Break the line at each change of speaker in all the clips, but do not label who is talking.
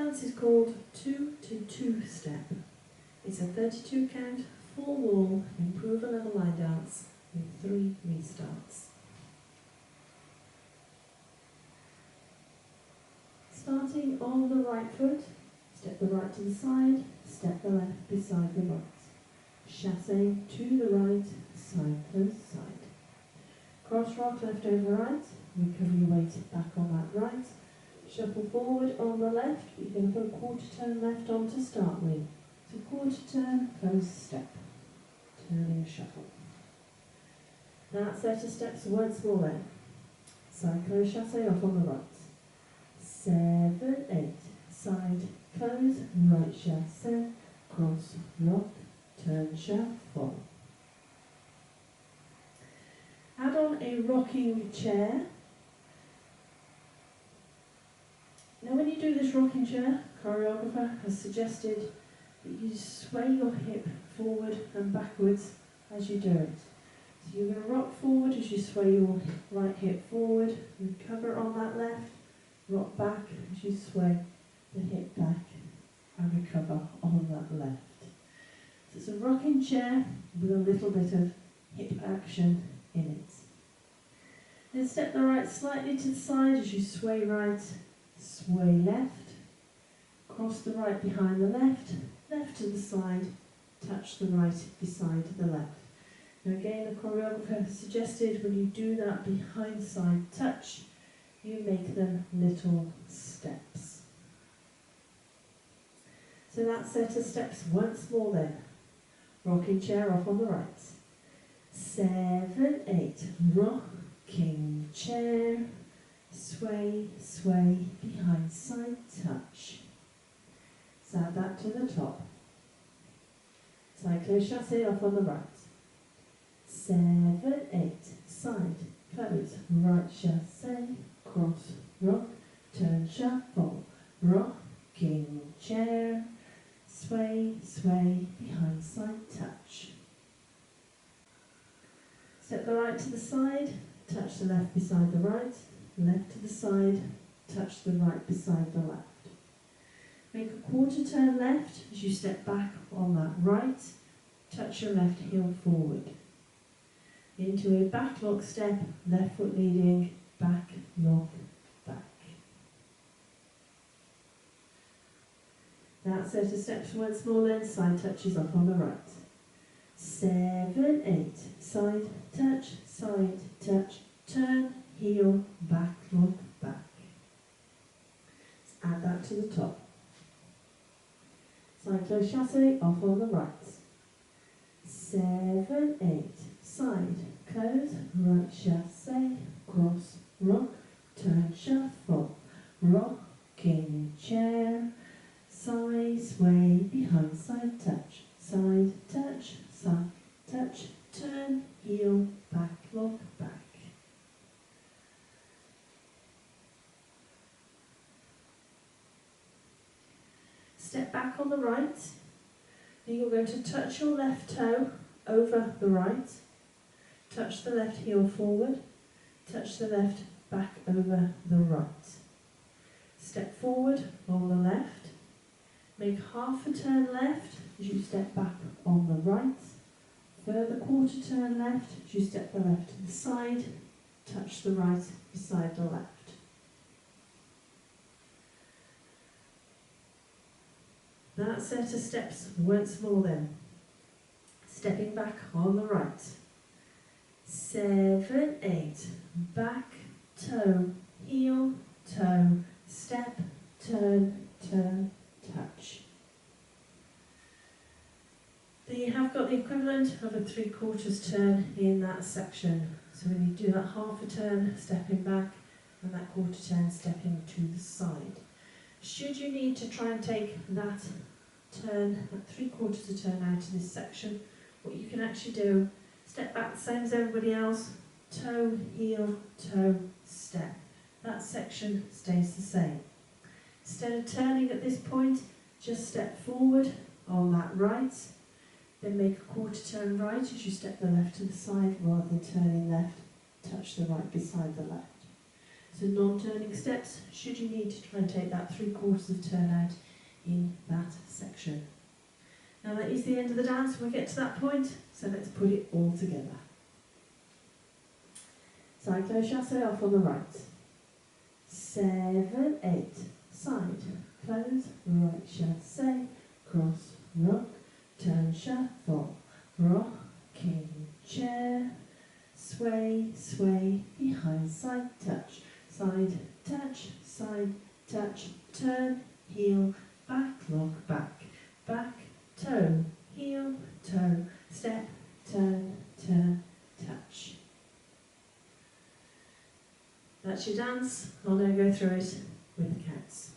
dance is called 2-2 step. It's a 32 count, full wall, improve a level line dance with 3 restarts. Starting on the right foot, step the right to the side, step the left beside the right. Chassé to the right, side close side. Cross rock left over right, recover your weight back on that right. Shuffle forward on the left, you're going to put a quarter turn left on to start with. So quarter turn, close step, turning shuffle. That set of steps once more then. Side close chassé off on the right. 7, 8, side close, right chassé, cross rock, turn shuffle. Add on a rocking chair. Now when you do this rocking chair, choreographer has suggested that you sway your hip forward and backwards as you do it. So you're going to rock forward as you sway your right hip forward, recover on that left, rock back as you sway the hip back and recover on that left. So it's a rocking chair with a little bit of hip action in it. Then step the right slightly to the side as you sway right, sway left, cross the right behind the left, left to the side, touch the right beside the left. Now again, the choreographer suggested when you do that behind side touch, you make them little steps. So that set of steps once more then. Rocking chair off on the right. 7, 8, rocking chair, sway, sway, behind side touch. So add that to the top. Side close chassé off on the right. 7, 8, side close, right chassé, cross, rock, turn shuffle, rocking chair, sway, sway, behind side touch. Step the right to the side, touch the left beside the right, left to the side, touch the right beside the left. Make a quarter turn left as you step back on that right, touch your left heel forward. Into a back lock step, left foot leading, back lock, back. That set of steps once more then, side touches up on the right. 7, 8, side touch, turn, heel, back lock, back. Let's add that to the top. Side close chassé off on the right. 7, 8, side close, right chassé, cross, rock, turn shuffle, rocking chair, side sway, behind side touch, turn, heel, back lock, back. Step back on the right, then you're going to touch your left toe over the right, touch the left heel forward, touch the left back over the right. Step forward on the left, make half a turn left as you step back on the right, further quarter turn left as you step the left to the side, touch the right beside the left. That set of steps once more then. Stepping back on the right. 7, 8, back, toe, heel, toe, step, turn, turn, touch. Then you have got the equivalent of a 3/4 turn in that section. So when you do that half a turn, stepping back, and that quarter turn, stepping to the side. Should you need to try and take that turn, that 3/4 turn out of this section, what you can actually do, step back the same as everybody else, toe, heel, toe, step. That section stays the same. Instead of turning at this point, just step forward on that right, then make a quarter turn right as you step the left to the side rather than turning left, touch the right beside the left. So non-turning steps, should you need to try and take that 3/4 of turn out in that section. Now that is the end of the dance when we get to that point, so let's put it all together. Side close chasse off on the right. 7, 8, side, close, right chasse, cross, rock, turn, shuffle, rocking chair, sway, sway, behind, side touch, turn, heel, back, lock, back, toe, heel, toe, step, turn, touch. That's your dance. I'll now go through it with the counts.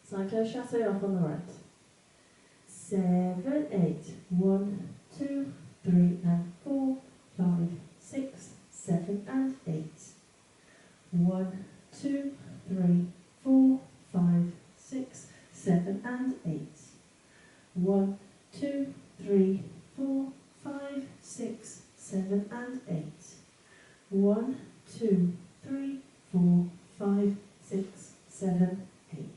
Side close chasse off on the right. 7, 8, 1, 2, 3 and 4, 5, 6, 7 and 8. 1, 2, 3, 4, 5, 6, 7 and 8. 1, 2, 3, 4, 5, 6, 7 and 8. 1, 2, 3, 4, 5, 6, 7, 8.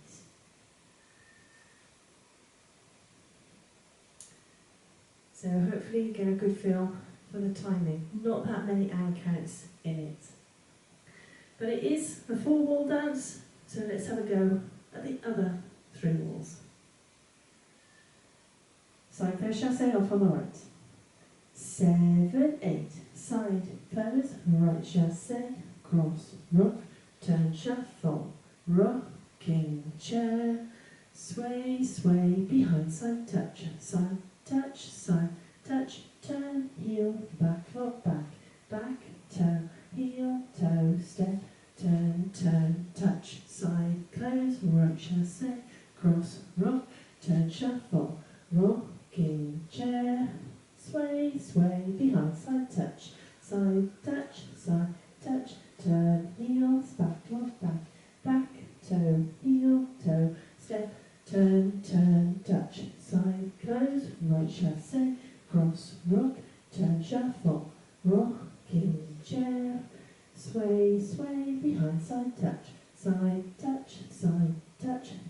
So hopefully you get a good feel for the timing. Not that many and counts in it. But it is a 4-wall dance, so let's have a go at the other 3 walls. Side close chasse off on the right. 7, 8, side close, right chasse, cross, rock, turn, shuffle, rocking chair, sway, sway, behind, side touch, turn, heel, back, lock, back, toe, heel, toe, step, turn, touch, side close, right chasse, cross, rock, turn, shuffle, rocking chair, sway, sway, behind, side touch, turn, heels, back, lock, back, toe, heel, toe, step, turn, touch, side close, right chasse, cross, rock, turn, shuffle, rocking chair, sway, sway, behind, side touch,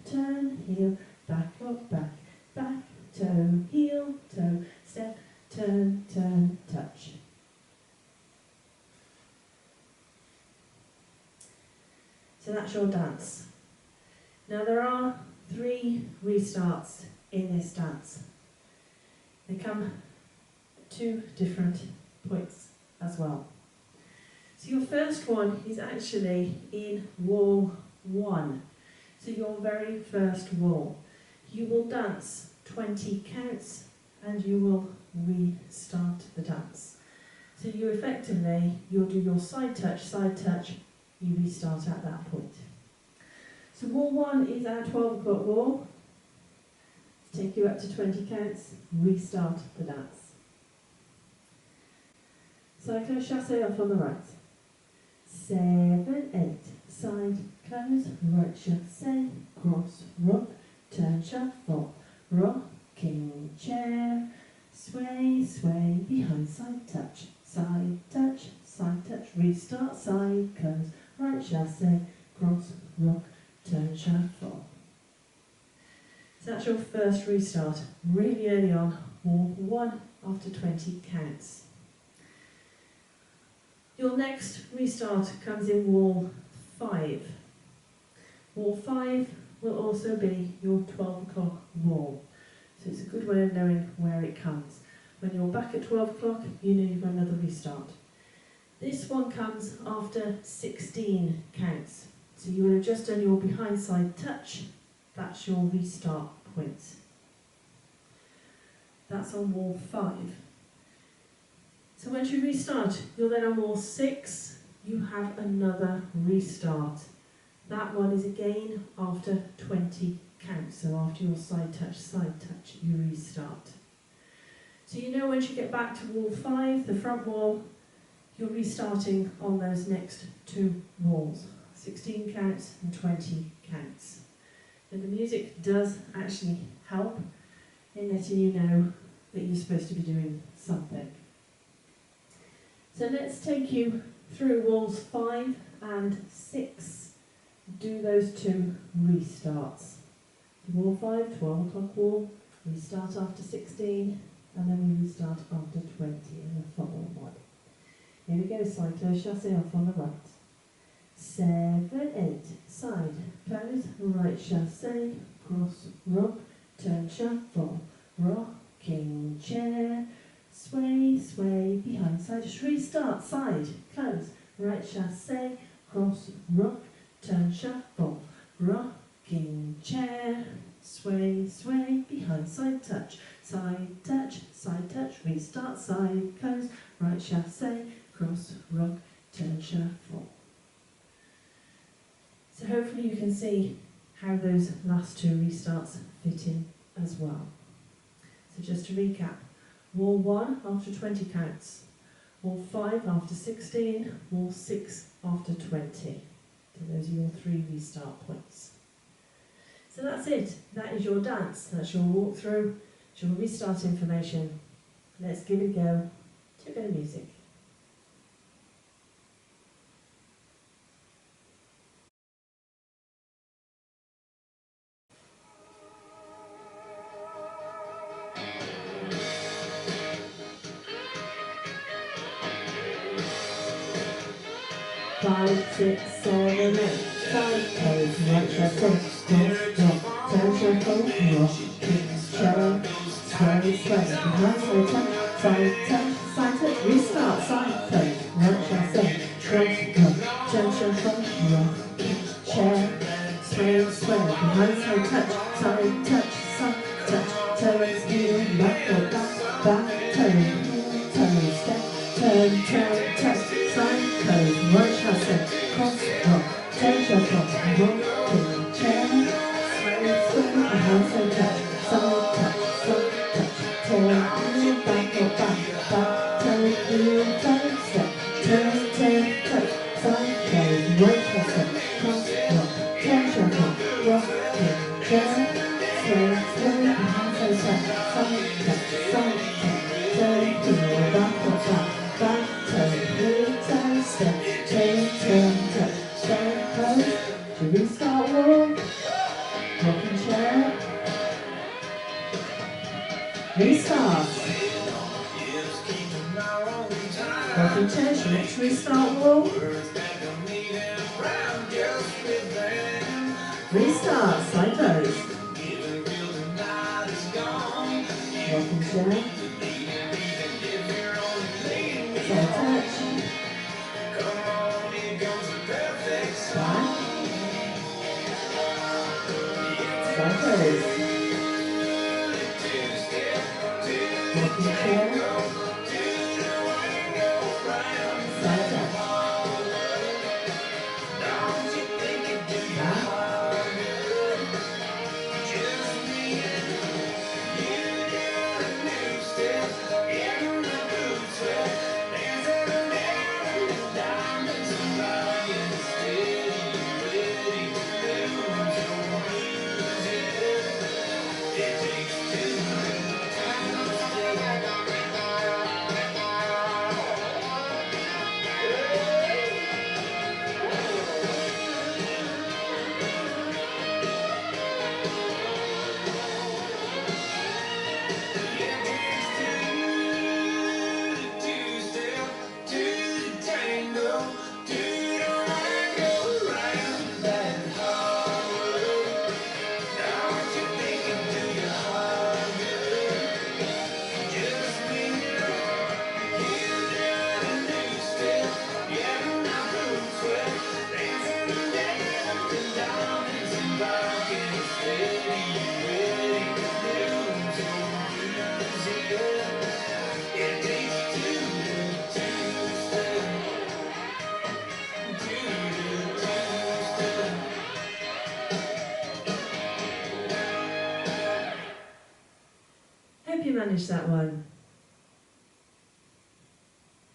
turn, heel, back, lock, back, toe, heel, toe, step, turn, touch. So that's your dance. Now there are 3 restarts in this dance. They come at 2 different points as well. So your first one is actually in wall 1. So your very first wall. You will dance 20 counts and you will restart the dance. So you'll do your side touch, you restart at that point. So wall 1 is our 12 o'clock wall. Take you up to 20 counts, restart the dance. Side close chasse off on the right. 7, 8, side close, right chasse, cross, rock, turn, shuffle, rocking chair, sway, sway, behind, side touch, restart, side close, right chasse, cross, rock, turn, shuffle. So that's your first restart, really early on, wall 1 after 20 counts. Your next restart comes in wall 5. Wall 5 will also be your 12 o'clock wall. So it's a good way of knowing where it comes. When you're back at 12 o'clock, you know you've got another restart. This one comes after 16 counts. So you will have just done your behind side touch. That's your restart point. That's on wall 5. So once you restart, you're then on wall 6, you have another restart. That one is again after 20 counts, so after your side touch, you restart. So you know once you get back to wall 5, the front wall, you're restarting on those next 2 walls, 16 counts and 20 counts. And the music does actually help in letting you know that you're supposed to be doing something. So let's take you through walls 5 and 6, do those 2 restarts. Wall 5, 12 o'clock wall, we start after 16, and then we restart after 20 in the following one. Here we go, side close chassé off on the right. 7, 8, side close, right chassé, cross rock, turn shuffle, rocking chair, sway, sway, behind side, just restart, side close, right chassé, cross rock, turn shuffle, rocking chair, sway, sway, behind side touch, restart, side close, right chassé, cross rock, turn shuffle. So hopefully you can see how those last 2 restarts fit in as well. So just to recap, wall 1 after 20 counts, wall 5 after 16, wall 6 after 20. So those are your 3 restart points. So that's it, that is your dance, that's your walkthrough, it's your restart information. Let's give it a go to a bit of music. Five, 6, 7, 8, side pose, right chassé, cross rock, turn shuffle, rocking chair, sway, sway, behind side touch, restart, side pose, right chassé, cross rock, turn shuffle, rocking chair, sway, sway, behind side touch, toes, heel, back or back, toe, step, turn, touch, side pose, right chassé, cross rock, turn shuffle, rocking chair, sway, behind side touch, turn, heel, back or back, toe, heel, toe, step, turn, touch, side pose, right chassé, cross rock, turn shuffle, rocking chair, sway, behind side touch, turn, heel, back or back, toe, heel, toe, step, turn, touch, side pose, to restart wall, rocking chair, restart, rocking chair, so next restart wall, restart, side pose, rocking chair, side touch, back, side pose, rocking chair, side touch, back, hope you managed that one.